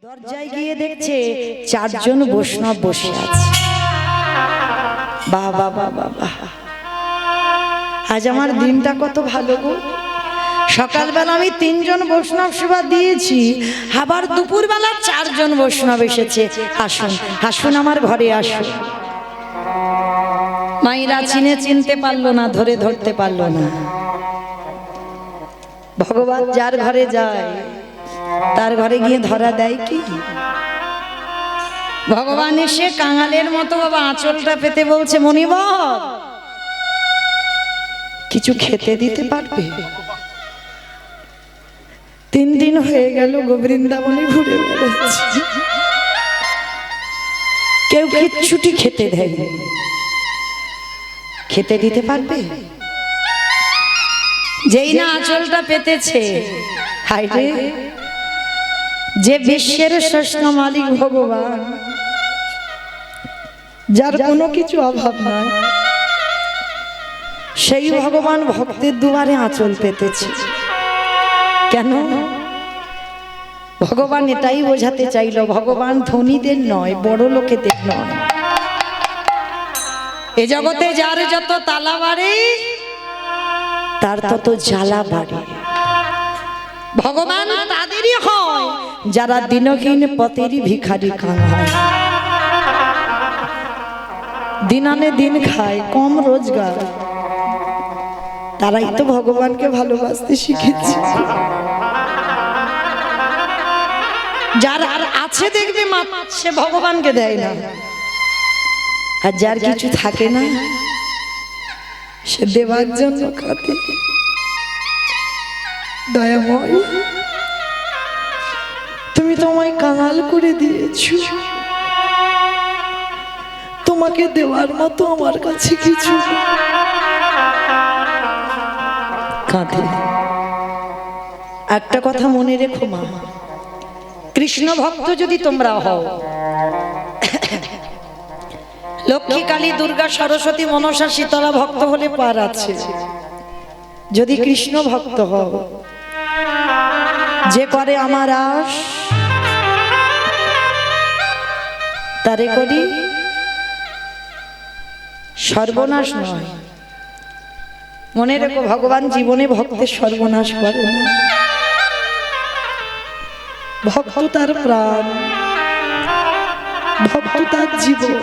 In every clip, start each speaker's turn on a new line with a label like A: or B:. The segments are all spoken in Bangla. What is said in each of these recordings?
A: দরজায় গিয়ে দেখছে চারজন বৈষ্ণব বসে আছে। বাহ বাহ বাহ বাহ, আজ আমার দিনটা কত ভালো গো। সকালবেলা আমি 3 জন বৈষ্ণব সেবা দিয়েছি, আবার দুপুরবেলা 4 জন বৈষ্ণব এসেছে। আসুন আসুন আমার ঘরে আসুন। মায়েরা চিনতে পারলো না, ধরতে পারলো না। ভগবান যার ঘরে যায় তার ঘরে গিয়ে ধরা দেয় কি? ভগবান এসে কাঙালের মতো বাবা আঁচলটা পেতে বলছে, মণিবর কিছু খেতে দিতে পারবে? 3 দিন হয়ে গেল বৃন্দাবনে ঘুরে বেড়াচ্ছি, কেউ কিচ্ছুটি খেতে দেয়নি, খেতে দিতে পারবে? যেই না আঁচলটা পেতেছে, হায় রে, যে বিশ্বের শ্রেষ্ঠ মালিক ভগবান, যার কোনো কিছু অভাব নাই, সেই ভগবান ভক্তের দুয়ারে আঁচল পেতেছে। কেন? ভগবান এটাই বোঝাতে চাইল, ভগবান ধনীদের নয়, বড় লোকেদের নয়। এ জগতে যার যত তালা বাড়ে তার তত জ্বালা বাড়ে। ভগবান তাদেরই হয় যারা দিনহীন পথেরই ভিখারি কাঙাল, দিন আনে দিন খায়, কম রোজগার, তারাই তো ভগবানকে ভালোবাসতে শিখেছে। যার আর আছে দেখবে সে ভগবানকে দেয় না, আর যার কিছু থাকে না সে দেওয়ার জন্য কাঁদে। দয়াময়, তুমি তোমায় কাঙাল করে দিয়েছো, তোমাকে দেওয়ার মতো আমার কাছে কিছু কাঁদে। একটা কথা মনে রেখো মা, কৃষ্ণ ভক্ত যদি তোমরা হও, লক্ষ্মী, কালী, দুর্গা, সরস্বতী, মনসা, শীতলা ভক্ত হলে পার আছে। যদি কৃষ্ণ ভক্ত হও, যে করে আমার আশ তারে করি সর্বনাশ নয়। মনে রেখো, ভগবান জীবনে ভক্তের সর্বনাশ করে না। ভক্ত তার প্রাণ, ভক্ত তার জীবন,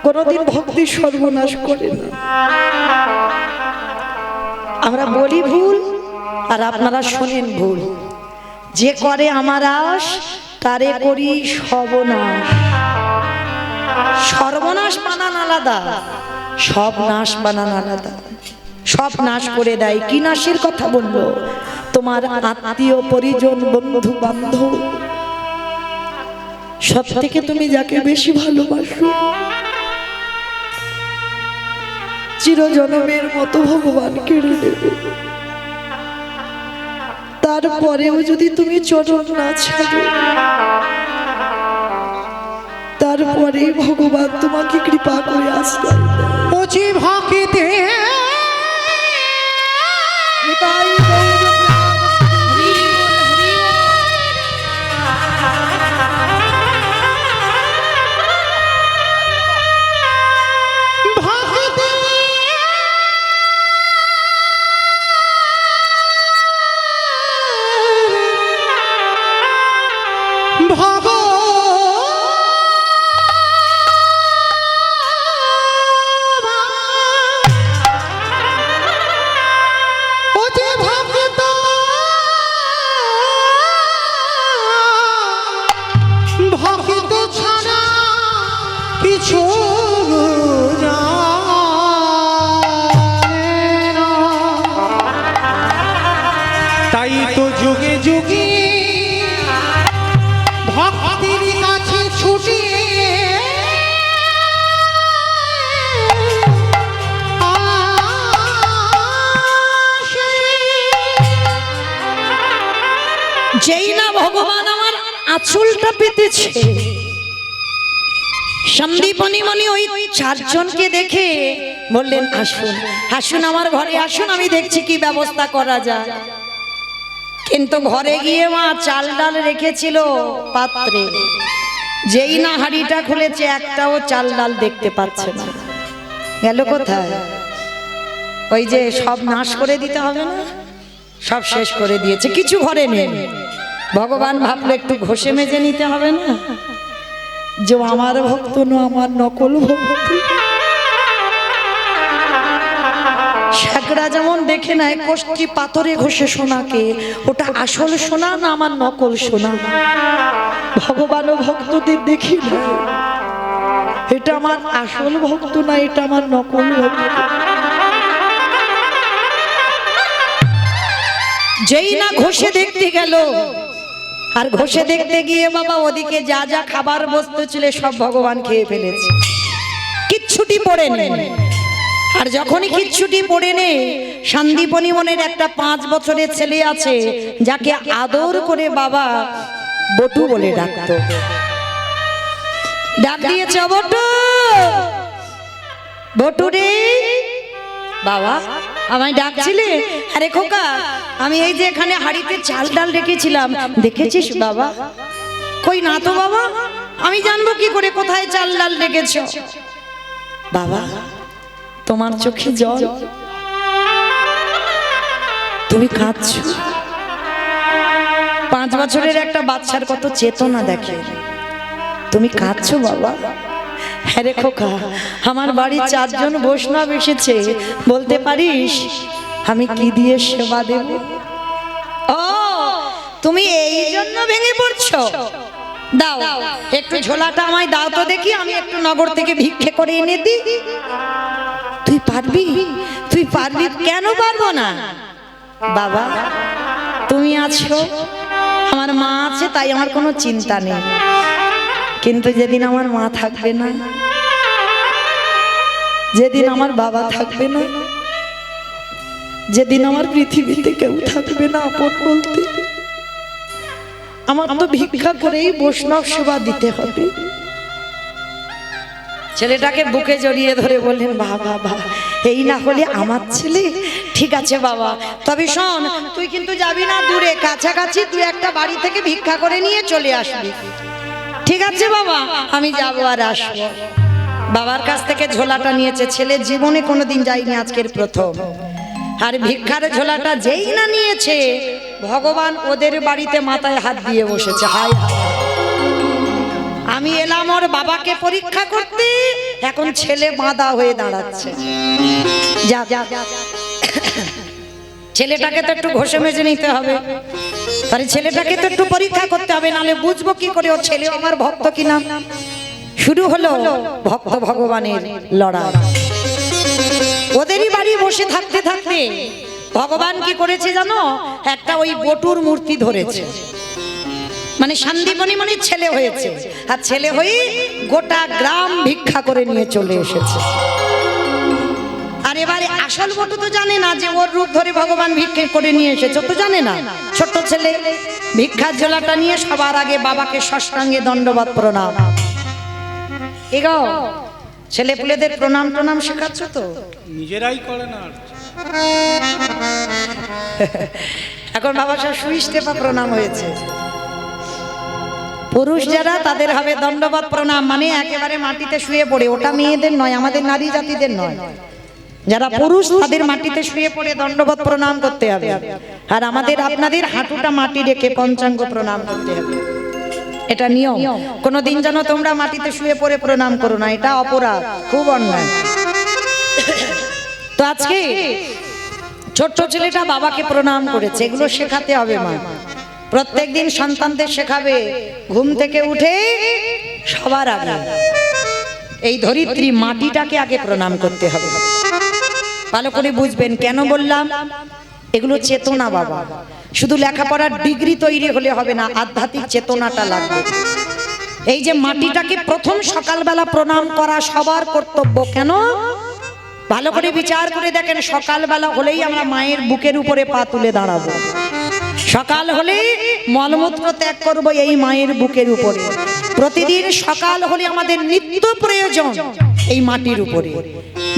A: কোনদিন ভক্তির সর্বনাশ করে না। আমরা বলি ভুল আর আপনারা শোনেন ভুল। যে করে আমার আশ তারে করি সর্বনাশ। সর্বনাশ বানান আলাদা, সব নাশ বানান আলাদা। সব নাশ করে দেয়। কি নাশের কথা বললো? তোমার আত্মীয় পরিজন, বন্ধু বান্ধব, সব থেকে তুমি যাকে বেশি ভালোবাসো, চিরজন্মের মতো ভগবান কেড়ে নেবে। তারপরেও যদি তুমি চরণ না ছাড়ো, তারপরে ভগবান তোমাকে কৃপা করে আশ্রয় দেয়।
B: তাই তো যুগে যুগে ভক্তির কাছে ছুটে
A: যেই না ভগবান আমার আঁচলটা পেতেছে, সন্দীপনী মনি ওই 4 জনকে দেখে বললেন, আসুন আসুন আমার ঘরে আসুন, আমি দেখছি কি ব্যবস্থা করা যায়। কিন্তু ঘরে গিয়ে মা চাল ডাল রেখেছিল পাত্রে, যেই না হাঁড়িটা খুলেছে একটাও চাল ডাল দেখতে পাচ্ছে না। গেল কোথায়? ওই যে সব নাশ করে দিতে হবে না, সব শেষ করে দিয়েছে, কিছু ঘরে নেই। ভগবান ভাবলো একটু ঘষে মেজে নিতে হবে না, যে আমার ভক্ত না আমার নকল ভক্ত। শাকরা যেমন দেখে নেয় কোষ্ঠী পাথরে ঘষে সোনাকে, ওটা আসল সোনা না আমার নকল সোনা। ভগবানও ভক্তদের দেখি না, এটা আমার আসল ভক্ত না এটা আমার নকল ভক্ত। যেই না ঘষে দেখতে গেল, আর ঘষে দেখতে গিয়ে বাবা ওদিকে যা যা খাবার বস্তু ছিল সব ভগবান খেয়ে ফেলেছে, কিচ্ছুটি পড়ে নেই। আর যখনই কিচ্ছুটি পড়ে নে, সন্দীপনী মনের একটা 5 বছরের ছেলে আছে যাকে আদর করে বাবা বটু বলে ডাকতো। ডাক দিয়েছে, বটু, বটু রে। বাবা আমায় ডাকছিলে? আরে খোকা, আমি এই যে এখানে হাড়িতে চাল ডাল রেখেছিলাম, দেখেছিস বাবা? কই না তো বাবা, আমি জানবো কি করে কোথায় চাল ডাল রেখেছো? বাবা তোমার চোখে জল, তুমি কাঁদছো। 5 বছরের একটা বাচ্চার কত চেতনা দেখে, তুমি কাঁদছো বাবা? হ্যাঁ রে খোকা, আমার বাড়ি 4 জন বৈষ্ণব এসেছে, বলতে পারিস আমি কি দিয়ে সেবা দেব? ও তুমি এই জন্য ভেঙে পড়ছো? দাও একটু ঝোলাটা আমায় দাও তো দেখি, আমি একটু নগর থেকে ভিক্ষে করে এনে দিই। তুই পারবি? তুই পারবি? কেন পারবো না বাবা, তুমি আছো, আমার মা আছে, তাই আমার কোনো চিন্তা নেই। কিন্তু যেদিন আমার মা থাকবে না, যেদিন আমার বাবা থাকবে না, যেদিন আমার পৃথিবীতে কেউ থাকবে না আপন বলতে, আমার তো ভিক্ষা করেই বৈষ্ণব সেবা দিতে হবে। ছেলেটাকে বুকে জড়িয়ে ধরে বললেন, বাবা বাবা, এই না হলে আমার ছেলে। ঠিক আছে বাবা, তবে শোন, তুই কিন্তু যাবি না দূরে, কাছাকাছি তুই একটা বাড়ি থেকে ভিক্ষা করে নিয়ে চলে আসবি। ঠিক আছে বাবা, আমি যাবো আর আসবো। বাবার কাছ থেকে ঝোলাটা নিয়েছে, ছেলে জীবনে কোনোদিন যায়নি, আজকের প্রথম। আর ভিক্ষার ঝোলাটা যেই না নিয়েছে, ভগবান ওদের বাড়িতে মাথায় হাত দিয়ে বসেছে। হায় আমি এলাম ওর বাবাকে পরীক্ষা করতে, এখন ছেলে বাঁধা হয়ে দাঁড়াচ্ছে। যা যা, ছেলেটাকে তো একটু ঘষে মেজে নিতে হবে, তাহলে ছেলেটাকে তো একটু পরীক্ষা করতে হবে, নাহলে বুঝবো কি করে ও ছেলে আমার ভক্ত কিনা। শুরু হলো ভক্ত ভগবানের লড়াই। ওদেরই বাড়ি বসে থাকতে থাকতে ভগবান কি করেছে জানো? একটা ওই বটুর মূর্তি ধরেছে, মানে সন্দীপনী মনির ছেলে হয়েছে, আর ছেলে হয়ে গোটা গ্রাম ভিক্ষা করে নিয়ে চলে এসেছে। আর এবারে আসল বটু তো জানে না যে ওর রূপ ধরে ভগবান ভিক্ষা করে নিয়ে এসেছে, তো জানে না। ছোট্ট ছেলে ভিক্ষার ঝোলাটা নিয়ে সবার আগে বাবাকে ষষ্ঠাঙ্গে দণ্ডবত প্রণাম। এগো ছেলে পুলেদের প্রণাম প্রণাম শেখাচ্ছ তো?
B: নিজেরাই করে না।
A: এখন বাবা সব সুইস্টেপা প্রণাম হয়েছে। পুরুষ যারা তাদের হবে দণ্ডবত প্রণাম, মানে একেবারে মাটিতে শুয়ে পড়ে। ওটা মেয়েদের নয়, আমাদের নারী জাতিদের নয়। যারা পুরুষ তাদের মাটিতে শুয়ে পড়ে দণ্ডবত প্রণাম করতে হবে, আর আমাদের আপনাদের হাঁটুটা মাটি রেখে পঞ্চাঙ্গ প্রণাম করতে হবে। এটা নিয়ম। কোনোদিন যেন তোমরা মাটিতে শুয়ে পড়ে প্রণাম করো না, এটা অপরাধ, খুব অন্যায়। তো আজকে ছোট্ট ছেলেটা বাবাকে প্রণাম করেছে, এগুলো শেখাতে হবে মা। প্রত্যেকদিন সন্তানদের শেখাবে, ঘুম থেকে উঠে সবার আগে এই ধরিত্রী মাটিটাকে আগে প্রণাম করতে হবে। ভালো করে বুঝবেন কেন বললাম, এগুলো চেতনা বাবা। শুধু লেখাপড়ার ডিগ্রি তৈরি হলে হবে না, আধ্যাত্মিক চেতনাটা লাগবে। এই যে মাটিটাকে প্রথম সকালবেলা প্রণাম করা সবার কর্তব্য। কেন? ভালো করে বিচার করে দেখেন, সকালবেলা হলেই আমরা মায়ের বুকের উপরে পা তুলে দাঁড়াবো। সকাল হলে মলমূত্র ত্যাগ করবো এই মায়ের বুকের উপরে। প্রতিদিন সকাল হলে আমাদের নিত্য প্রয়োজন এই মাটির উপরে।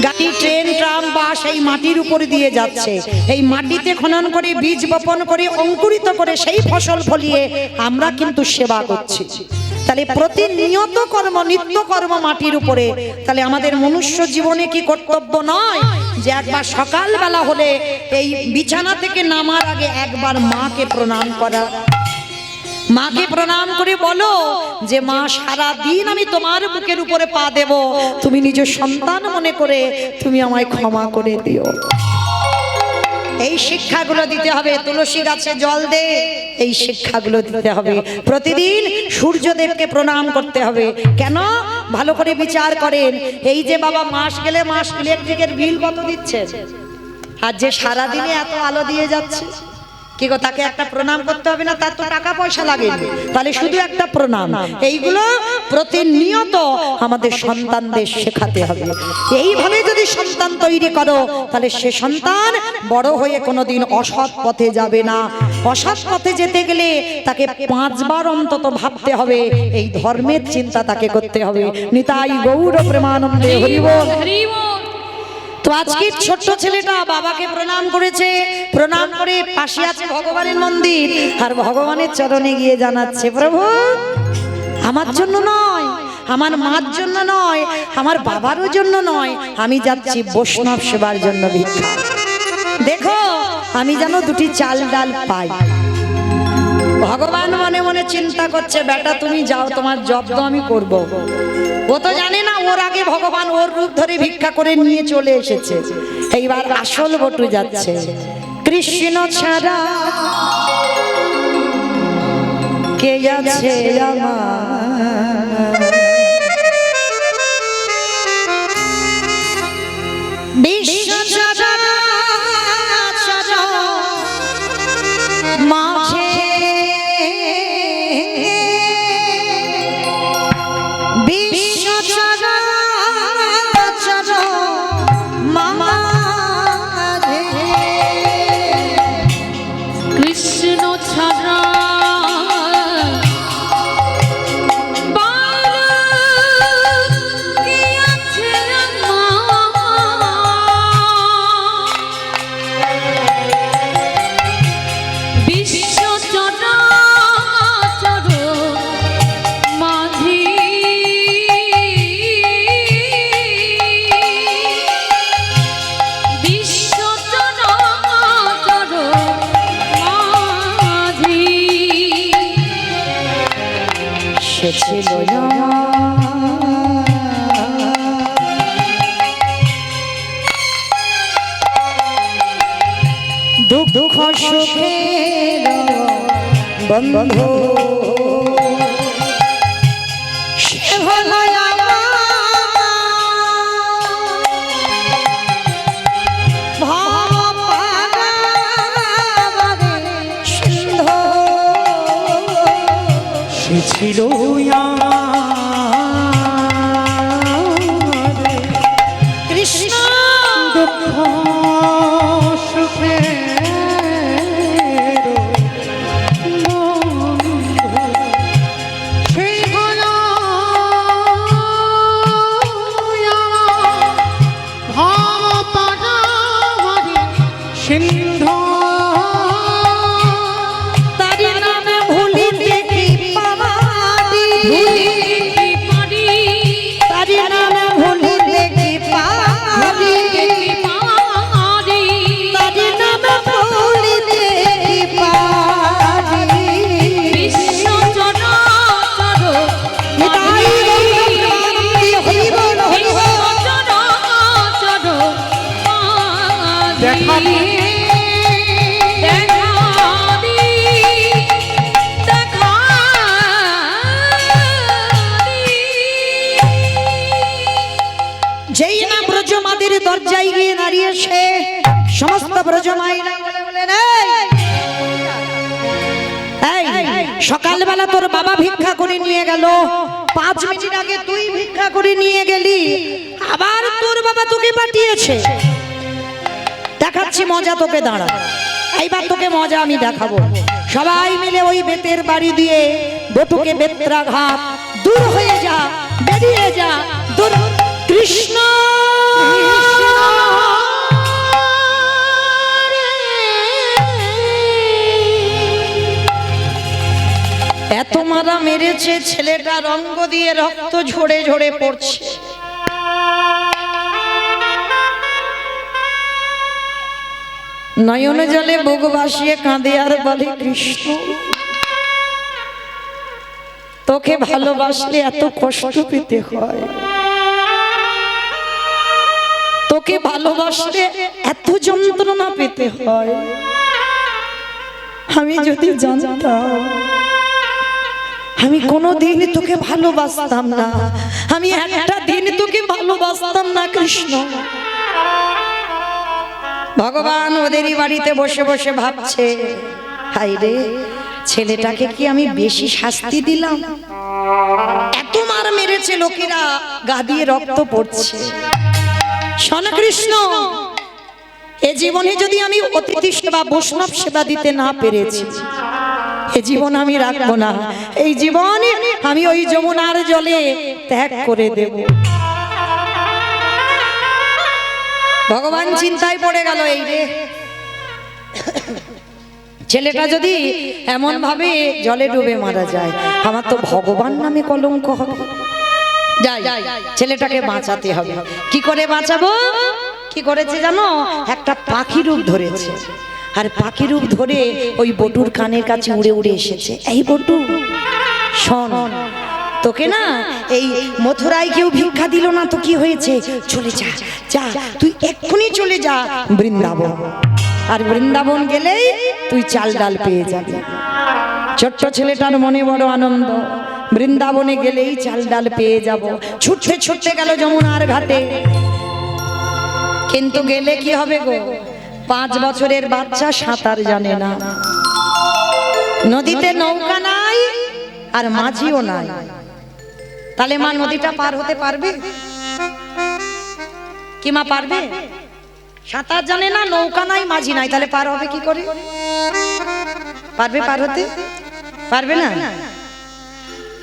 A: গাড়ি, ট্রেন, ট্রাম, বাস এই মাটির উপরে দিয়ে যাচ্ছে। এই মাটিতে খনন করে, বীজ বপন করে, অঙ্কুরিত করে সেই ফসল ফলিয়ে আমরা কিন্তু সেবা করছি। তাহলে প্রতিনিয়ত কর্ম, নিত্য কর্ম মাটির উপরে। তাহলে আমাদের মনুষ্য জীবনে কি কর্তব্য নয় যে একবার সকালবেলা হলে এই বিছানা থেকে নামার আগে একবার মাকে প্রণাম করা? মাকে প্রণাম করে বলো যে মা, সারা দিন আমি তোমার বুকের উপরে পা দেব, তুমি নিজের সন্তান মনে করে তুমি আমায় ক্ষমা করে দিও। এই শিক্ষাগুলো দিতে হবে। তুলসী গাছে জল দে, এই শিক্ষাগুলো দিতে হবে। প্রতিদিন সূর্যদেবকে প্রণাম করতে হবে। কেন? ভালো করে বিচার করেন। এই যে বাবা মাস গেলে মাস ইলেকট্রিকের বিল কত দিচ্ছে, আর যে সারা দিনে এত আলো দিয়ে যাচ্ছে, কি গো, তাকে একটা প্রণাম করতে হবে না? তার তো টাকা পয়সা লাগে, তাহলে শুধু একটা প্রণাম। এইগুলো প্রতিনিয়ত আমাদের সন্তানদের শেখাতে হবে। এইভাবে যদি সন্তান তৈরি করো, তাহলে সে সন্তান বড় হয়ে কোনোদিন অসৎ পথে যাবে না। অসৎ পথে যেতে গেলে তাকে 5 বার অন্তত ভাবতে হবে, এই ধর্মের চিন্তা তাকে করতে হবে। নিতাই গৌর প্রেমানন্দে হরি বল। তো আজকের ছোট্ট ছেলেটা বাবাকে প্রণাম করেছে, প্রণাম করে পাশে আছে ভগবানের মন্দির, আর ভগবানের চরণে গিয়ে জানাচ্ছে, প্রভু আমার জন্য নয়, আমার মার জন্য নয়, আমার বাবারও জন্য নয়, আমি যাচ্ছি বৈষ্ণব সেবার জন্য ভিক্ষা। দেখো আমি যেন 2টি চাল ডাল পাই। ভগবান মনে মনে চিন্তা করছে, বেটা তুমি যাও, তোমার জব্দ আমি করব। ও তো জানে না ওর আগে ভগবান ওর রূপ ধরে ভিক্ষা করে নিয়ে চলে এসেছে। এইবার আসল বটু যাচ্ছে। কৃষ্ণ ছাড়া কে আছে আমার, বিশ্ব ছাড়া মাঝে
C: কৃষ্ণ ছাড়া
A: ছিল দুঃখ সুখের বন্ধু, সে হলো
B: ছিল
A: কৃষ্ণ
B: দুঃখ সুখে সিন্ধু
A: যেই না ব্রজমাদের দরজায় গিয়ে দাঁড়িয়ে সে সমস্ত ব্রজমাইরা বলেন, এই সকালবেলা তোর বাবা ভিক্ষা করে নিয়ে গেল, 5 মিনিট আগে তুই ভিক্ষা করে নিয়ে গেলি, আবার তোর বাবা তোকে পাঠিয়েছে। দেখাচ্ছি মজা তোকে, দাঁড়া, এইবার তোকে মজা আমি দেখাবো। সবাই মিলে ওই বেতের বাড়ি দিয়ে বটুকে বেত্রাঘাত, দূর হয়ে যা, বেরিয়ে যা, দূর কৃষ্ণ এত মারা মেরেছে, ছেলেটা রঙ্গ দিয়ে রক্ত ঝরে ঝরে পড়ছে। নয়ন জলে বুক ভাসিয়ে কাঁদে আর বলে, কৃষ্ণ তোকে ভালোবাসলে এত কষ্ট পেতে হয়, তোকে ভালোবাসলে এত যন্ত্রণা পেতে হয়। আমি যদি জানতাম আমি কোনোদিন তোকে ভালোবাসতাম না, আমি একটা দিন তোকে ভালোবাসতাম না কৃষ্ণ। ভগবান ওদেরই বাড়িতে বসে বসে ভাবছে, হায় রে ছেলেটাকে কি আমি বেশি শাস্তি দিলাম? এত মার মেরেছে, লোকেরা গা দিয়ে রক্ত পড়ছে। শোন কৃষ্ণ, এ জীবনে যদি আমি অতিথি সেবা বৈষ্ণব সেবা দিতে না পেরেছি, এ জীবন আমি রাখবো না। এই জীবনে আমি ওই যমুনার জলে ত্যাগ করে দেব। ভগবান চিন্তায় পড়ে গেল, এই রে ছেলেটা যদি এমন ভাবে জলে ডুবে মারা যায়, আমার তো ভগবান নামে কলঙ্ক হবে। যাই, ছেলেটাকে বাঁচাতে হবে। কি করে বাঁচাবো? কি করেছে জানো? একটা পাখি রূপ ধরেছে, আর পাখি রূপ ধরে ওই বটুর কানের কাছে উড়ে উড়ে এসেছে। এই বটু শোন, তোকে না এই মথুরায় কেউ ভিক্ষা দিল না তো কি হয়েছে? চলে যা, যা তুই এক্ষুনি চলে যা বৃন্দাবন, আর বৃন্দাবন গেলেই তুই চাল ডাল পেয়ে যাবি। ছোট্ট ছেলেটার মনে বড় আনন্দ, বৃন্দাবনে গেলেই চাল ডাল পেয়ে যাব। ছুটতে ছুটতে গেল যমুনার ঘাটে, কিন্তু গেলে কি হবে গো? 5 বছরের বাচ্চা সাঁতার জানে না, নদীতে নৌকা নাই আর মাঝিও নাই, তাহলে মা নদীটা পার হতে পারবে কি? মা পারবে? সাঁতার জানে না, নৌকা নাই, মাঝি নাই, তাহলে পার হবে কি করে? পারবে পার হতে? পারবে না?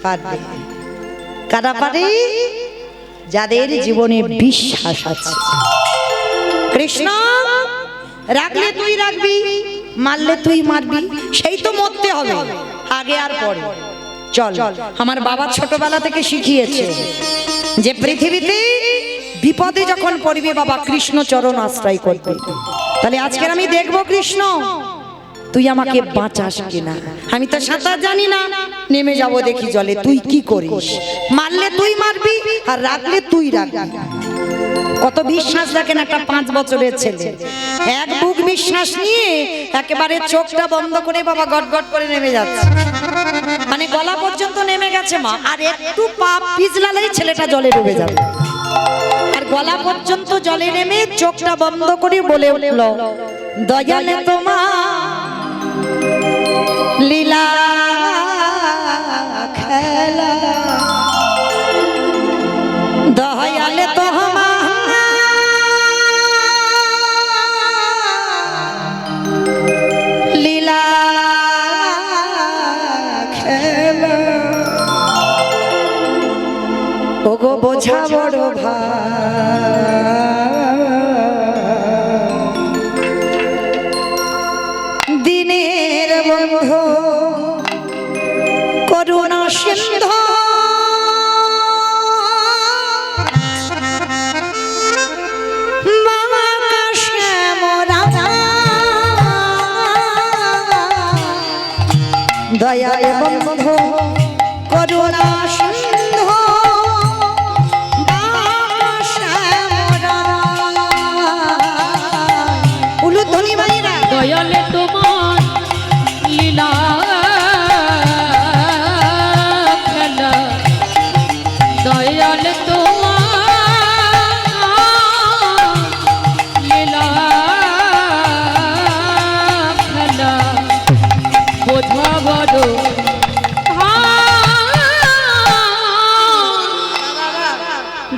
A: পারবে। কারা পারে? যাদের জীবনে বিশ্বাস আছে। কৃষ্ণ রাখলে তুই রাখবি, মারলে তুই মারবি, সেই তো মরতে হবে আগে আর পরে। চল, আমার বাবা ছোটবেলা থেকে শিখিয়েছে যে পৃথিবীতে বিপদে যখন পড়বে বাবা কৃষ্ণ চরণ আশ্রয় করবে। তাহলে আজকের আমি দেখবো কৃষ্ণ তুই আমাকে বাঁচাস কিনা। আমি তো সাঁতার জানি না, নেমে যাব দেখি জলে, তুই কি করিস? মারলে তুই মারবি আর রাখলে তুই রাখবি। কত বিশ্বাস রাখেন একটা 5 বছরের ছেলে, এক বুক বিশ্বাস নিয়ে একেবারে চোখটা বন্ধ করে বাবা গট গট করে নেমে যাচ্ছে, মানে গলা পর্যন্ত নেমে গেছে মা, আর একটু পা পিছলালেই ছেলেটা জলে ডুবে যাবে। আর গলা পর্যন্ত জলে নেমে চোখটা বন্ধ করে বলে উঠল, দয়ালে তোমার লীলা খেলা, দয়ালে তোমার লীলা খেলা, ওগো বোঝা বড় দিনের বন্ধু করুণা সিন্ধু, দয়াল বন্ধু করুণা সিন্ধু, উলুধ্বনি মাইরা
C: দয়ালে তোমার লীলা খেলা, দয়ালে তোমার লীলা খেলা, বোঝা বড়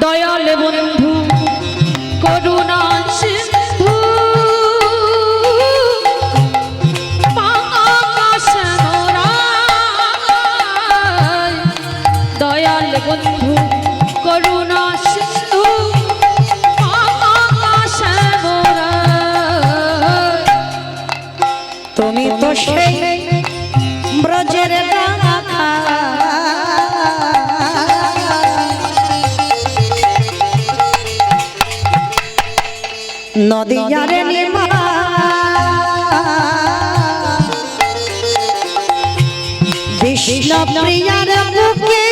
C: দয়ালে বন্ধু করুণা সিন্ধু, দয়াল বন্ধু করুণা সিন্ধু,
A: নদিয়ারে নিমা কৃষ্ণ প্রিয়ার বুকে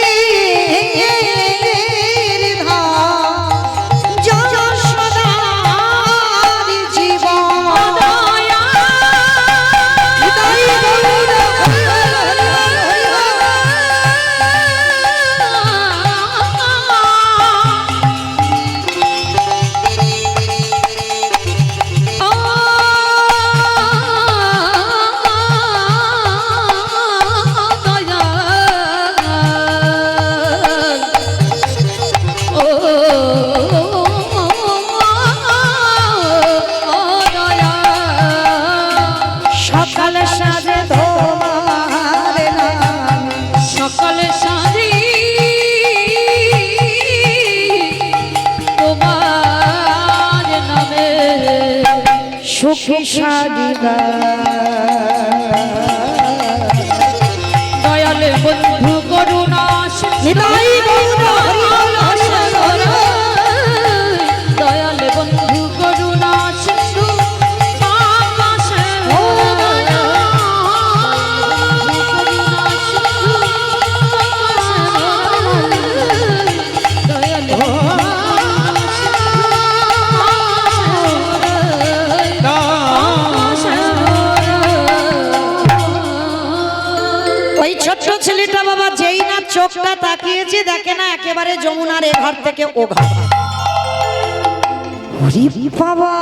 A: সুখী সাদিবা
C: দয়াল বন্ধু করুণা
A: নিতাই
C: দয়াল বন্ধু করুণা সিন্ধু
A: ওই ছোট্ট ছেলেটা বাবা যেই না চোখটা তাকিয়েছে দেখে না একেবারে যমুনার এ ঘর থেকে ও ঘর। ওরে বাবা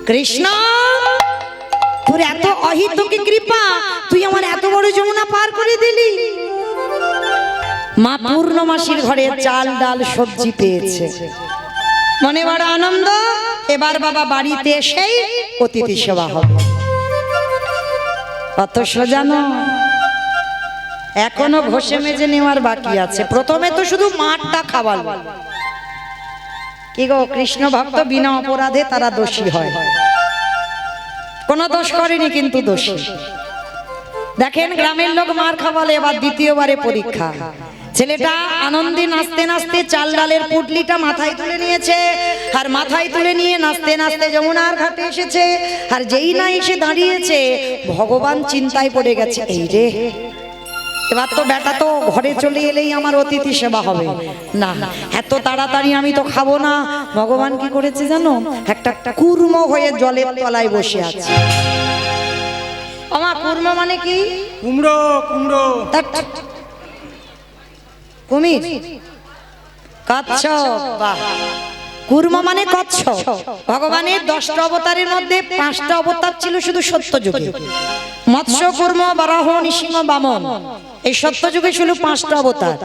A: কৃষ্ণ তোর এত অহিতকি কৃপা তুই আমার এত বড় যমুনা পার করে দিলি। মা পূর্ণমাসীর ঘরে চাল ডাল সবজি পেয়েছে, মনে বড় আনন্দ। এবার বাবা বাড়িতে এসেই অতিথি সেবা হবে। অত সোজা নয়, এখনো ঘষে মেজে নেওয়ার বাকি আছে। প্রথমে তো শুধু মাঠটা খাওয়ালো। কি গো, কৃষ্ণ ভক্ত বিনা অপরাধে তারা দোষী হয়, কোনো দোষ করেনি কিন্তু দোষী। দেখেন গ্রামের লোক মার খাওয়ালে, এবার দ্বিতীয়বারে পরীক্ষা। ছেলেটা আনন্দে নাচতে নাচতে চাল ডালের পুটলিটা মাথায় তুলে নিয়েছে, আর মাথায় তুলে নিয়ে নাচতে নাচতে যমুনার ঘাটে এসেছে। আর যেই না এসে দাঁড়িয়েছে, ভগবান চিন্তায় পড়ে গেছে, এই রে এবার তো বেটা তো ঘরে চলে এলেই আমার অতিথি সেবা হবে না, এত তাড়াতাড়ি আমি তো খাবো না। ভগবান কি করেছে জানো, একটা কুর্ম হয়ে জলের তলায় বসে আছে। আমার কুর্ম মানে কি?
B: কুমড়ো কুমড়ো
A: কুমির, কচ্ছপ। বাহ, কুর্ম মানে কচ্ছপ। ভগবানের 10টা অবতারের মধ্যে 5টা অবতার ছিল শুধু সত্যযুগে। মৎস্য, কুর্ম, বরাহ, নৃসিংহ, বামন। এই সত্যযুগে ছিল 5টা অবতার।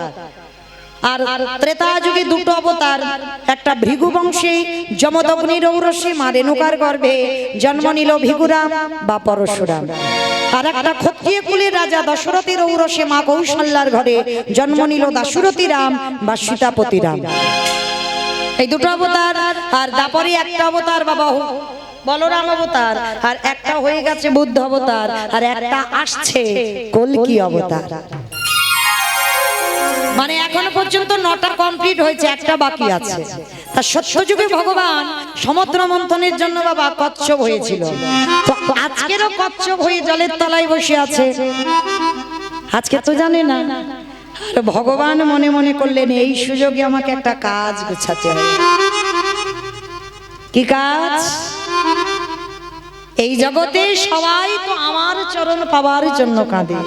A: আর ত্রেতা যুগে 2টো অবতার, একটা ভৃগু বংশে যমদগ্নির ঔরসে মা রেণুকার গর্ভে জন্ম নিল ভৃগুরাম বা পরশুরাম। আর একটা ক্ষত্রিয় কুলের রাজা দশরথের ঔরসে মা কৌশল্যার ঘরে জন্ম নিল দাশরথী রাম বা সীতাপতি রাম। এই 2টো অবতার। আর দাপরে একটা অবতার বাবা বলরাম অবতার, আর একটা হয়ে গেছে বুদ্ধ অবতার, আর একটা আসছে কল্কি অবতার। মানে এখনো পর্যন্ত 9টা কমপ্লিট হয়েছে, একটা বাকি আছে। তার সত্যযুগে ভগবান সমুদ্র মন্থনের জন্য বাবা কচ্ছপ হয়েছিল, তো আজকেরও কচ্ছপ হয়ে জলের তলায় বসে আছে। আজকে তো জানে না। আর ভগবান মনে মনে করলেন, এই সুযোগে আমাকে একটা কাজ গোছাতে হবে। কি কাজ? এই জগতে সবাই তো আমার চরণ পাওয়ার জন্য কাঁদে,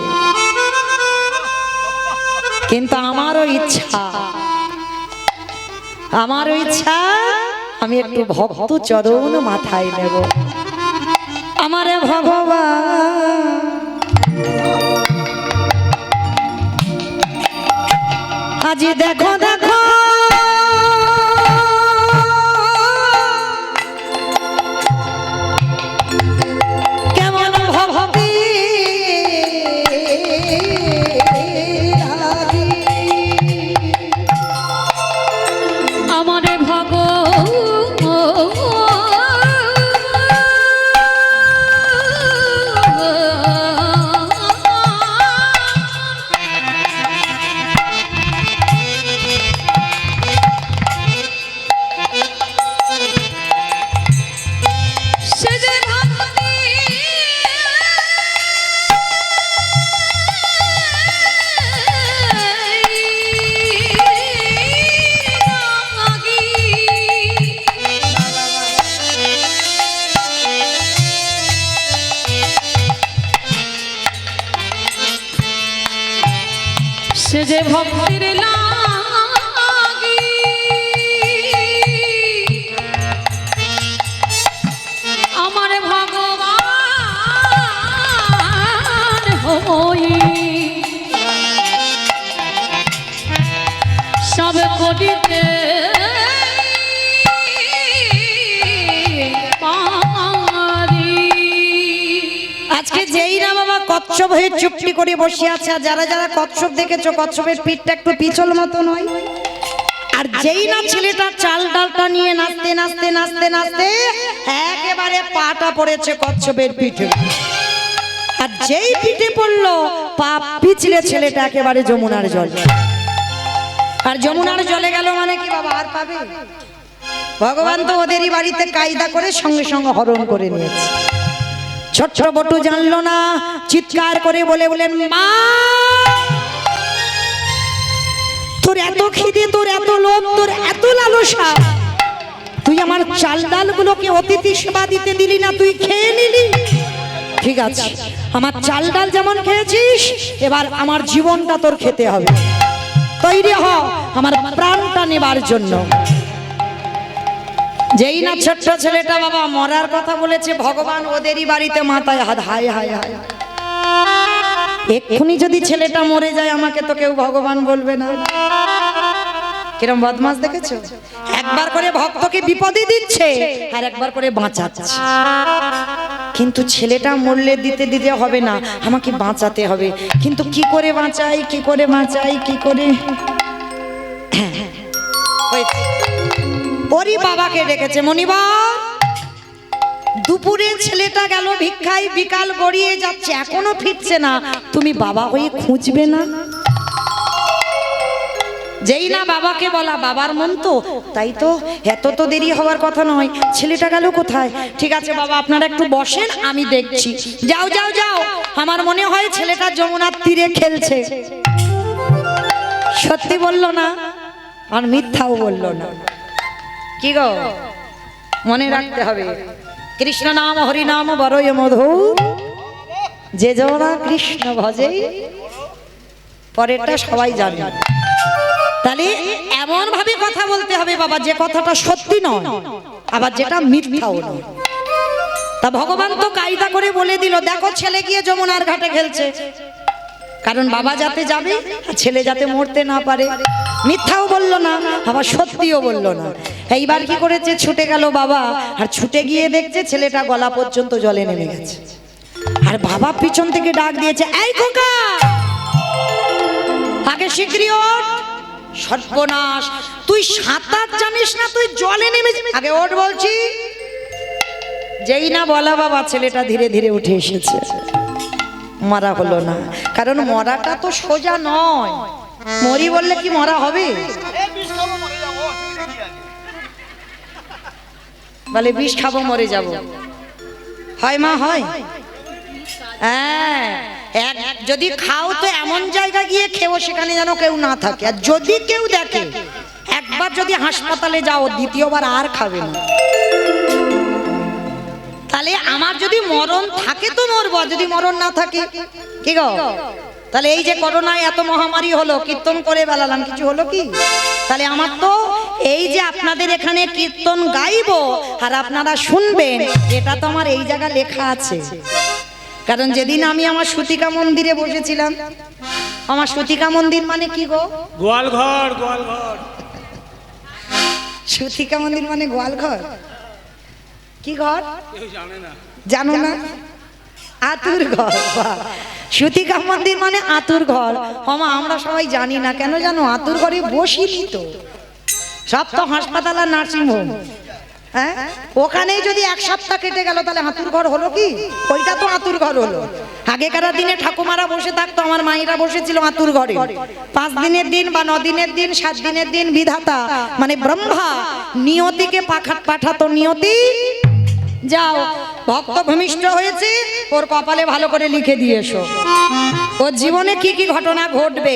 A: কিন্তু আমারও ইচ্ছা আমি একটু ভক্ত চরণ মাথায় নেব। আমারে ভগবান আজি দেখো দেখো কেমন ভক্তি
C: আমারে ভগ সে যে ভক্তির লাগি আমার ভগবান হই সব করিতে
A: আজকে যেই না বাবা কচ্ছপ হয়ে চুপটি করে বসে আছে, আর যারা যারা কচ্ছপ দেখেছো কচ্ছপের পিঠটা একটু পিছল মতো নয়, আর যেই না ছেলেটা চাল ডালটা নিয়ে নাচতে নাচতে নাচতে নাচতে একেবারে পাটা পড়েছে কচ্ছপের পিঠে, আর যেই পিঠে পড়লো পা পিছলে ছেলেটা একেবারে যমুনার জল। আর যমুনার জলে গেল মানে কি বাবা আর পাবে? ভগবান তো ওদেরই বাড়িতে কায়দা করে সঙ্গে সঙ্গে হরণ করে নিয়েছে। ছোট্ট বটু জানলো না, চিৎকার করে বলে বলেন, মা তোর এত খিদে, তোর এত লোভ, তোর এত লালসা, তুই আমার চাল ডাল গুলোকে অতিথি সেবা দিতে দিলি না, তুই খেয়ে নিলি। ঠিক আছে, আমার চাল ডাল যেমন খেয়েছিস, এবার আমার জীবনটা তোর খেতে হবে, তৈরি হ আমার প্রাণটা নেবার জন্য। যেই না ছোট্ট ছেলেটা বাবা মরার কথা বলেছে, ভগবান ওদেরই বাড়িতে মাথায় হাত, হায় হায় হায়, এক্ষুনি যদি ছেলেটা মরে যায় আমাকে তো কেউ ভগবান বলবে না। কিরম বদমাস দেখেছো, একবার করে ভক্তকে বিপদে দিচ্ছে আর একবার করে বাঁচাচ্ছে। কিন্তু ছেলেটা মরলে দিতে দিতে হবে না, আমাকে বাঁচাতে হবে। কিন্তু কি করে বাঁচাই, কি করে বাঁচাই, কি করে? ওরই বাবাকে ডেকেছে, মনিবা দুপুরে ছেলেটা গেল ভিক্ষায়, বিকাল গড়িয়ে যাচ্ছে এখনো ফিরছে না, তুমি বাবা হয়ে খুঁজবে না? যেই না বাবাকে বলা, বাবার মন তো, তাই তো এত তো দেরি হওয়ার কথা নয়, ছেলেটা গেল কোথায়? ঠিক আছে বাবা আপনারা একটু বসেন, আমি দেখছি। যাও যাও যাও, আমার মনে হয় ছেলেটা যমুনার তীরে খেলছে। সত্যি বললো না আর মিথ্যাও বললো না। কি গো মনে রাখতে হবে, কৃষ্ণ নাম হরি নাম বড়ই মধু, যে জনা কৃষ্ণ ভজে, পরেরটা সবাই জানে। তাহলে এমন ভাবে কথা বলতে হবে বাবা যে কথাটা সত্যি নয়, আবার যেটা মিথ্যাও নয়। তা ভগবান তো কায়দা করে বলে দিল, দেখো ছেলে গিয়ে যমুনার ঘাটে খেলছে, কারণ বাবা যাতে যাবে ছেলে যাতে মরতে না পারে। মিথ্যাও বললো না আবার সত্যিও বললো না। এইবার কি করেছে, ছুটে গেল বাবা, আর ছুটে গিয়ে দেখছে ছেলেটা গলা পর্যন্ত জলে নেমে গেছে। আর বাবা পিছন থেকে ডাক দিয়েছে, এই খোকা আগে শিগগিরই ওঠ, সর্বনাশ তুই সাঁতার জানিস না, তুই জলে নেমে আগে ওঠ বলছি। যেই না বলা বাবা ছেলেটা ধীরে ধীরে উঠে এসেছে, মরা হলো না, কারণ মরাটা তো সোজা নয়। মরি বললে কি মরা হবে? বলে বিষ খাবো মরে যাব, হয় মা হয়? হ্যাঁ, যদি খাও তো এমন জায়গা গিয়ে খেও সেখানে যেন কেউ না থাকে, আর যদি কেউ দেখে একবার যদি হাসপাতালে যাও দ্বিতীয়বার আর খাবে না। তাহলে আমার যদি মরণ থাকে তো মরবো, যদি মরণ না থাকে কি গো? তাহলে এই যে করোনায় এত মহামারী হলো, কীর্তন করে বেলালাম, কিছু হলো কি? তাহলে আমার তো এই যে আপনাদের এখানে কীর্তন গাইবো আর আপনারা শুনবেন, এটা তো আমার এই জায়গা লেখা আছে। কারণ যেদিন আমি আমার সুতিকা মন্দিরে বসেছিলাম, আমার সুতিকা মন্দির মানে কি গো?
B: গোয়ালঘর, গোয়ালঘর।
A: সুতিকা মন্দির মানে গোয়ালঘর। কি ঘর
B: কেউ জানে না,
A: জানো না? আতুর ঘর। সুতিকা মন্দির মানে আতুর ঘর। হমা আমরা সবাই জানি না, কেন জানো? আতুর ঘরে বসিনি তো, সব তো হাসপাতাল আর নার্সিং হোম। হ্যাঁ, ওখানেই যদি এক সপ্তাহ কেটে গেল তাহলে আতুর ঘর হলো কি? ওইটা তো আতুর ঘর হলো। আগেকার দিনে ঠাকুমারা বসে থাকতো, আমার মায়েরা বসেছিল আতুর ঘরে। 5 দিনের দিন বা 9 দিনের দিন, 7 দিনের দিন বিধাতা মানে ব্রহ্মা নিয়তিকে পাঠাতো, নিয়তি যাও ভক্ত ভূমিষ্ঠ হয়েছে, ওর কপালে ভালো করে লিখে দিয়ে এসো, ওর জীবনে কি কি ঘটনা ঘটবে।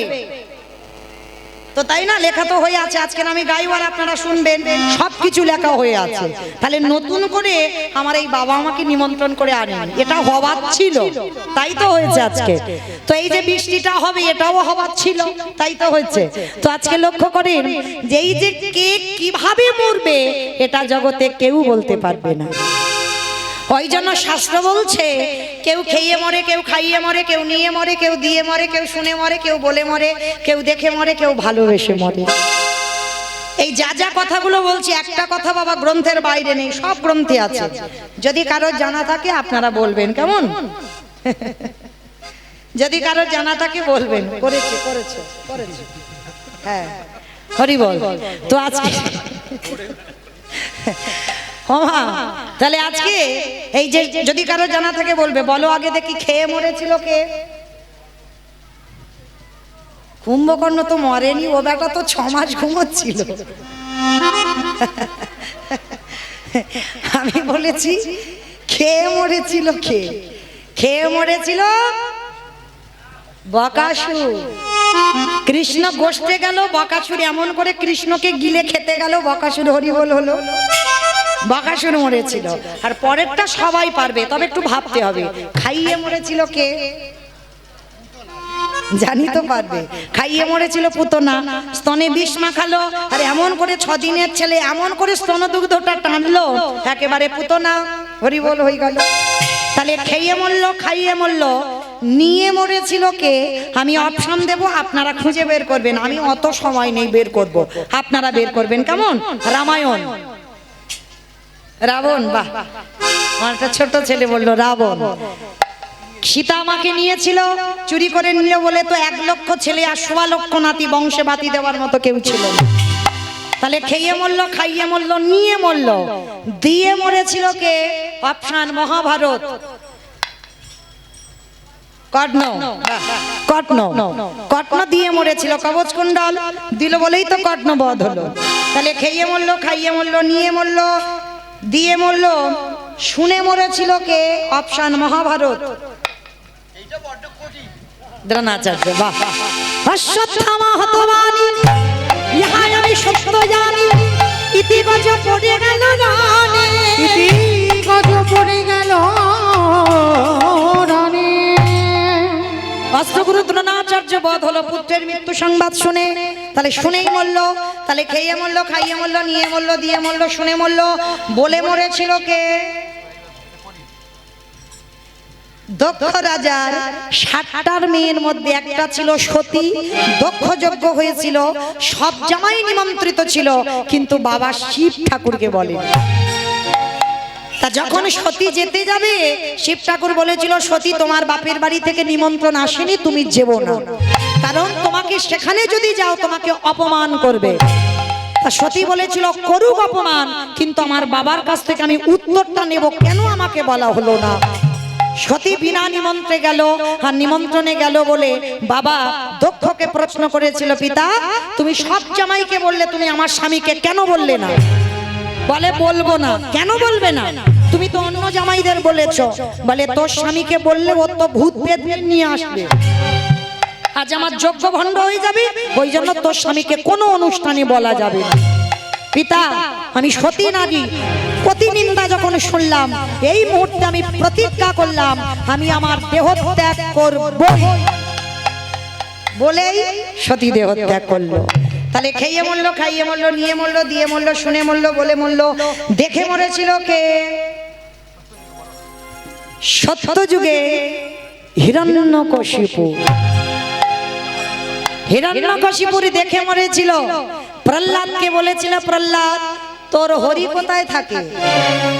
A: তো তাই না, লেখা তো হয়ে আছে, আজকে আমি গাইব আর আপনারা শুনবেন, সবকিছু লেখা হয়ে আছে। তাহলে নতুন করে আমার এই বাবা আমাকে নিমন্ত্রণ করে আনেন, এটা হবার ছিল, তাই তো হয়েছে আজকে। তো এই যে বৃষ্টিটা হবে এটাও হবার ছিল, তাই তো হয়েছে। তো আজকে লক্ষ্য করেন যে এই যে কে কিভাবে মরবে এটা জগতে কেউ বলতে পারবে না। ওই জন্য শাস্ত্র বলছে কেউ খেয়ে মরে, কেউ খাইয়ে মরে, কেউ নিয়ে মরে, কেউ দিয়ে মরে, কেউ শুনে মরে, কেউ বলে মরে, কেউ দেখে মরে, কেউ ভালোবেসে মরে। এই যা যা কথাগুলো বলছি একটা কথা বাবা গ্রন্থের বাইরে নেই, সব গ্রন্থে আছে। যদি কারোর জানা থাকে আপনারা বলবেন, কেমন? যদি কারোর জানা থাকে বলবেন। করেছে করেছে করেছে, হ্যাঁ, হরি বল। তো আজকে তাহলে আজকে এই যে যদি কারো জানা থাকে বলবে, বলো আগে দেখি খেয়ে মরেছিল কে? কুম্ভকর্ণ তো মরেনি, ও বেটা তো 6 মাস ঘুমোচ্ছিল। আমি বলেছি খেয়ে মরেছিল কে? খেয়ে মরেছিল বকাসুর। কৃষ্ণ গোষ্ঠে গেল, বকাসুর এমন করে কৃষ্ণকে গিলে খেতে গেল, বকাসুর হরিবোল হলো, বকাসুর মরেছিল। আর পরেরটা সবাই পারবে, তবে একটু ভাবতে হবে। খাইয়ে মরেছিল কে? জানি তো পারবে। খাইয়ে মরেছিল পুতনা, স্তনে বিষ মাখালো, আর এমন করে 6 দিনের ছেলে এমন করে স্তনদুগ্ধটা টানলো, একেবারে পুতনা হরিবোল হয়ে গেল। তাহলে খেয়ে মরলো, খাইয়ে মরলো, নিয়ে মরেছিল কে? আমি অপশন দেব, আপনারা খুঁজে বের করবেন। আমি অত সময় নেই বের করব, আপনারা বের করবেন, কেমন? রামায়ণ, রাবণ। বাহ, আমার একটা ছোট ছেলে বললো রাবণ। সীতা আমাকে নিয়েছিল, চুরি করে নিল বলে তো 1 লক্ষ ছেলে আর 1.25 লক্ষ নাতি, বংশে বাতি দেওয়ার মতো কেউ ছিল না। তাহলে খেয়ে মরলো, খাইয়ে মরলো, নিয়ে মরলো, দিয়ে মরেছিল কে? অপশন মহাভারত। কর্ণ, কর্ণ, কর্ণ দিয়ে মরেছিল। কবচ কুণ্ডল দিল বলেই তো কর্ণ বধ হলো। তাহলে খেয়ে মরলো, খাইয়ে মরলো, নিয়ে মরলো, দিয়ে মরলো, শুনে মরেছিল কে? অপশন মহাভারত। দ্রোণাচার্য। বাহ, অশ্বত্থামা হতবানি, ইহাই আমি সত্য জানি, ইতি গজ পড়ে গেল রানে,
C: ইতি গজ পড়ে গেল রানে।
A: অস্ত্রগুরু দ্রোণাচার্য বধ হলো পুত্রের মৃত্যু সংবাদ শুনে। তাহলে শুনেই মরলো। তাহলে খেয়ে মরলো, খাইয়ে মরলো, নিয়ে মরলো, দিয়ে মরলো, শুনে মরলো, বলে মরেছিল কে? দক্ষ রাজার 60টার মেয়ের মধ্যে একটা ছিল সতী, দক্ষ যজ্ঞ হয়েছিল, সব জামাই নিমন্ত্রিত ছিল, কিন্তু বাবা শিব ঠাকুরকে বলেন। তা যখন সতী যেতে যাবে, শিব ঠাকুর বলেছিল সতী তোমার বাপের বাড়ি থেকে নিমন্ত্রণ আসেনি, তুমি যেও না, কারণ তোমাকে সেখানে যদি যাও তোমাকে অপমান করবে। তা সতী বলেছিল করুক অপমান, কিন্তু আমার বাবার কাছ থেকে আমি উত্তরটা নেব, কেন আমাকে বলা হলো না? সতী বিনা নিমন্ত্রণে গেল, আর নিমন্ত্রণে গেল বলে বাবা দক্ষকে প্রশ্ন করেছিল, পিতা তুমি সব জামাইকে বললে, তুমি আমার স্বামীকে কেন বললে না? বলে বলবো না। কেন বলবে না? তুমি তো অন্য জামাইদের বলেছ। বলে তোর স্বামীকে বললে ও তো ভূত পেট নিয়ে আসবে, আজ আমার যজ্ঞ ভণ্ড হয়ে যাবে, ওই জন্য তোর স্বামীকে কোনো অনুষ্ঠানে বলা যাবে না। পিতা আমি সতী নারী প্রতিনিন্দা যখন শুনলাম, এই মুহূর্তে আমি প্রতিজ্ঞা করলাম আমি আমার দেহ ত্যাগ করব, বলেই সতী দেহ ত্যাগ করলো। তাহলে খেয়ে মরলো, খাইয়ে মরলো, নিয়ে মরলো, দিয়ে মরলো, শুনে মরলো, বলে মরলো, দেখে মরেছিল কে? সত্যযুগে হিরণ্যকশিপু। হিরণ্যকশিপুরী দেখে মরেছিল। প্রহ্লাদকে বলেছিল, প্রহ্লাদ তোর হরি কোথায় থাকে?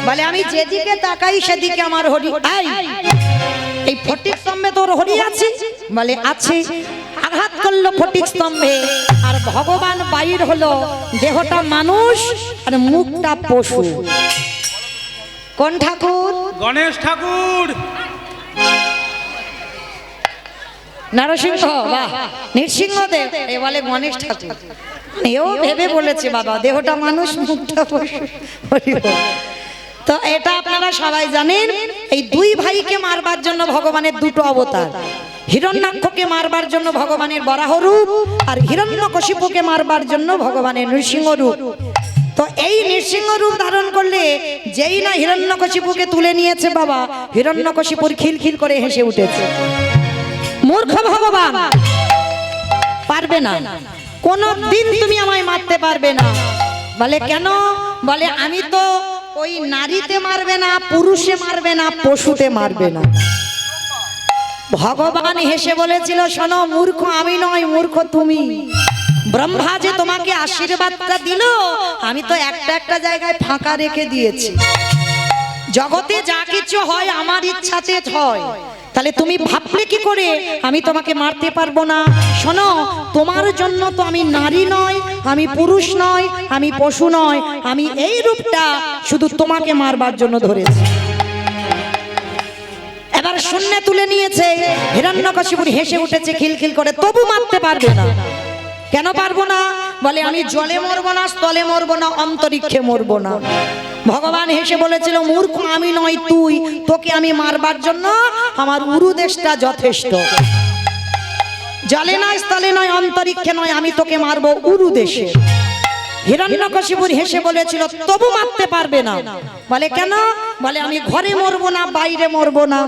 A: বলে আমি যেদিকে তাকাই সেদিকে আমার হরি। এই ফটিক স্তম্ভে তোর হরি আছে? বলে আছে। আঘাত করলো ফটিক স্তম্ভে, আর ভগবান বাইর হলো, দেহটা মানুষ আর মুখটা পশু। কোন ঠাকুর?
B: গণেশ ঠাকুর।
A: নরসিংহ, বাহ, নৃসিংহদেব। এ বলে গণেশ ঠাকুর। এও ভেবে বলেছে বাবা দেহটা মানুষ মুখটা পশু। তো এটা আপনারা সবাই জানেন। এই 2 ভাইকে মারবার জন্য ভগবানের 2টো অবতার। হিরণ্যাক্ষকে মারবার জন্য ভগবানের বরাহ রূপ, আর হিরণ্যকশিপুকে মারবার জন্য ভগবানের নৃসিংহ রূপ। তো এই নৃসিংহ রূপ ধারণ করলে যেই না হিরণ্যকশিপুকে তুলে নিয়েছে বাবা, হিরণ্যকশিপুর খিলখিল করে হেসে উঠেছে। মূর্খ ভগবান, পারবে না, কোনদিন তুমি আমায় মারতে পারবে না। বলে কেন? বলে আমি তো ওই নারীতে মারবে না, পুরুষে মারবে না, পশুতে মারবে না। ভগবান হেসে বলেছিল, শোনো মূর্খ আমি নয়, মূর্খ তুমি। ব্রহ্মা যে তোমাকে আশীর্বাদটা দিল, আমি তো একটা একটা জায়গায় ফাঁকা রেখে দিয়েছি। জগতে যা কিছু হয় আমার ইচ্ছাতে হয়, তাহলে তুমি ভাবলে কি করে আমি তোমাকে মারতে পারবো না? শোনো, তোমার জন্য তো আমি নারী নয়, আমি পুরুষ নয়, আমি পশু নয়, আমি এই রূপটা শুধু তোমাকে মারবার জন্য ধরেছি। এবার শূন্য তুলে নিয়েছে, হিরণ্যকশিপুর হেসে উঠেছে খিলখিল করে, তবু মারতে পারবে না। কেন পারবো না? বলে আমি জলে মরবো না, স্থলে মরবো না, অন্তরিক্ষে মরবো না। ভগবান হেসে বলেছিল, মূর্খ আমি নয় তুই, তোকে আমি মারবার জন্য আমার উরুদেশটা যথেষ্ট। জলে নয়, স্থলে নয়, অন্তরিক্ষে নয়, আমি তোকে মারবো উরুদেশে। হিরণ্যকশিপুর হেসে বলেছিল, তবু মারতে পারবে না। বলে কেন? বলে আমি ঘরে মরবো না, বাইরে মরবো না।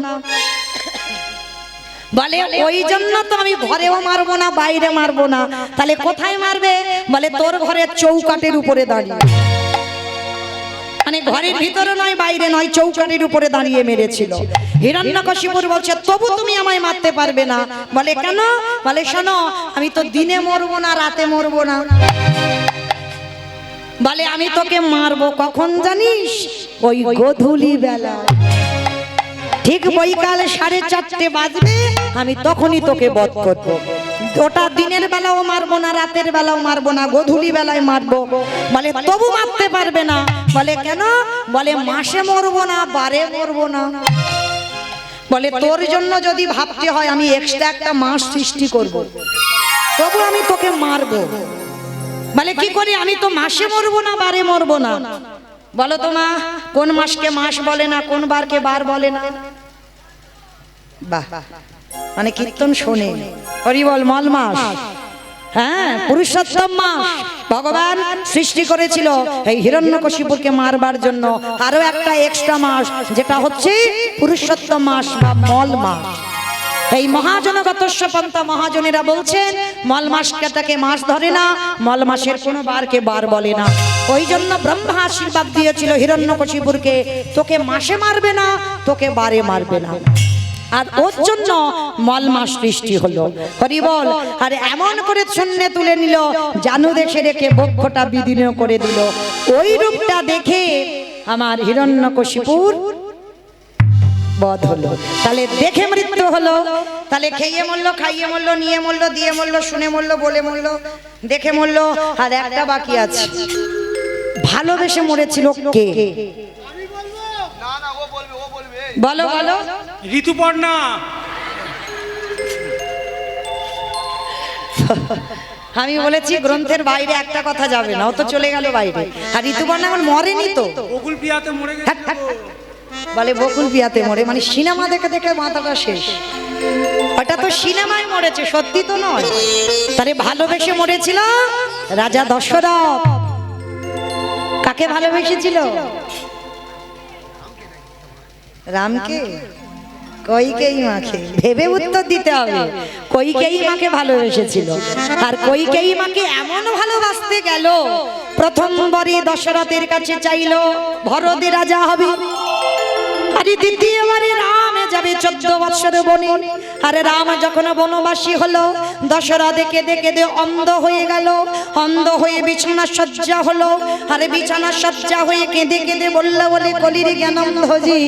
A: বলে ওই জন্য তো আমি ঘরেও মারবো না, বাইরে মারবো না। তাহলে কোথায় মারবে? বলে তোর ঘরের চৌকাঠের উপরে দাঁড়িয়ে। মানে ঘরের ভিতরে নয়, বাইরে নয়, চৌকাঠের উপরে দাঁড়িয়ে মেরেছিল। হিরণ্যকশিপুর বলছে, তবু তুমি আমায় মারতে পারবে না। বলে কেন? বলে শোনো, আমি তো দিনে মরবো না, রাতে মরবো না। বলে আমি তোকে মারবো কখন জানিস? ওই গোধূলি বেলা, ঠিক বৈকাল 4:30 বাজবে, আমি তখনই তোকে বধ করবো। ওটা দিনের বেলাও মারবো না, রাতের বেলাও মারবো না, গোধূলি বেলায় মারবো। বলে তবু মারতে পারবে না। বলে কেন? বলে মাসে মরবো না, বারে মরবো না। বলে তোর জন্য যদি ভাবতে হয়, আমি এক্সট্রা একটা মাস সৃষ্টি করব, তবু আমি তোকে মারবো। বলে কি করে? আমি তো মাসে মরবো না, বারে মরবো না। বলো তো মা, কোন মাসকে মাস বলে না, কোন বারকে বার বলে না? বাহ, মানে কীর্তন শোনে। হরি বল, মল মাস, হ্যাঁ পুরুষোত্তম মাস ভগবান সৃষ্টি করেছিল এই হিরণ্যকশিপুরকে মারবার জন্য। আরো একটা এক্সট্রা মাস, যেটা হচ্ছে পুরুষোত্তম মাস বা মল মাস। এই মহাজনগতস্য পন্থা মহাজনেরা বলছেন, মল মাসটাকে মাস ধরে না, মল মাসের কোনো বারকে বার বলে না। ওই জন্য ব্রহ্মা আশীর্বাদ দিয়েছিল হিরণ্যকশিপুরকে, তোকে মাসে মারবে না, তোকে বারে মারবে না। আর ওর জন্য মল মাস সৃষ্টি হলো। হরি বল। আর এমন করে শূন্য তুলে নিল, জানু দেশে রেখে বক্ষটা বিদীর্ণ করে দিল। ওই রূপটা দেখে আমার হিরণ্যকশিপুর বধ হলো। তাহলে দেখে মৃত্যু হলো। তাহলে খেয়ে মরলো, খাইয়ে মরলো, নিয়ে মরলো, দিয়ে মরলো, শুনে মরলো, বলে মরলো, দেখে মরলো। আর একটা বাকি আছে, ভালোবেসে মরেছিল কে? বলো বলো।
B: ঋতুপর্ণা।
A: আমি বলেছি গ্রন্থের বাইরে একটা কথা যাবে না, ও তো চলে গেল বাইরে। আর ঋতুপর্ণা এখন মরেনি তো,
B: বকুল প্রিয়াতে মরে গেছে।
A: বলে বকুল পিয়াতে মরে, মানে সিনেমা দেখে দেখে মাথাটা শেষ। ওটা তো সিনেমায় মরেছে, সত্যি তো নয়। তারে ভালোবেসে মরেছিল রাজা দশরথ। কাকে ভালোবেসেছিল? রামকে, কইকেয়ী মাকে। ভেবে উত্তর দিতে হবে। কইকেয়ী মাকে ভালোবেসেছিল। আর কইকেয়ী মাকে এমন ভালোবাসতে গেল, প্রথমবারই দশরথের কাছে চাইলো ভরতে রাজা হবে। আরে দ্বিতীয়বারে রামে যাবে 14 বৎসর বনে। আরে রাম যখন বনবাসী হলো, দশরথ কেঁদে কেঁদে অন্ধ হয়ে গেল। অন্ধ হয়ে বিছানা সজ্জা হলো। আরে বিছানা সজ্জা হয়ে কেঁদে কেঁদে বলল, বলে কলির জ্ঞানন্ধজি,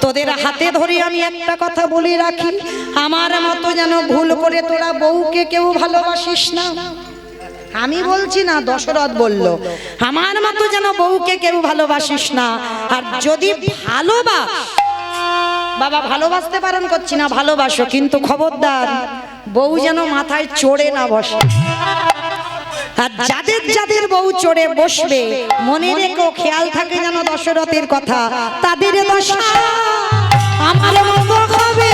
A: তোদের হাতে ধরে আমি একটা কথা বলে রাখি, আমার মতো যেন ভুল করে তোরা বউকে কেউ ভালোবাসিস না। আমি বলছি না, দশরথ বলল, আমার মতো যেন বউকে কেউ ভালোবাসিস না। আর যদি ভালোবাস, বাবা ভালোবাসতে বারণ করছি না, ভালোবাসো, কিন্তু খবরদার বউ যেন মাথায় চড়ে না বসে। আর যাদের যাদের বউ চড়ে বসবে, মনে রেখো, খেয়াল থাকে যেন দশরথের কথা, তাদের দশা আমার মতো হবে।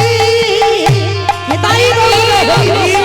A: তাই বলো হরি বল।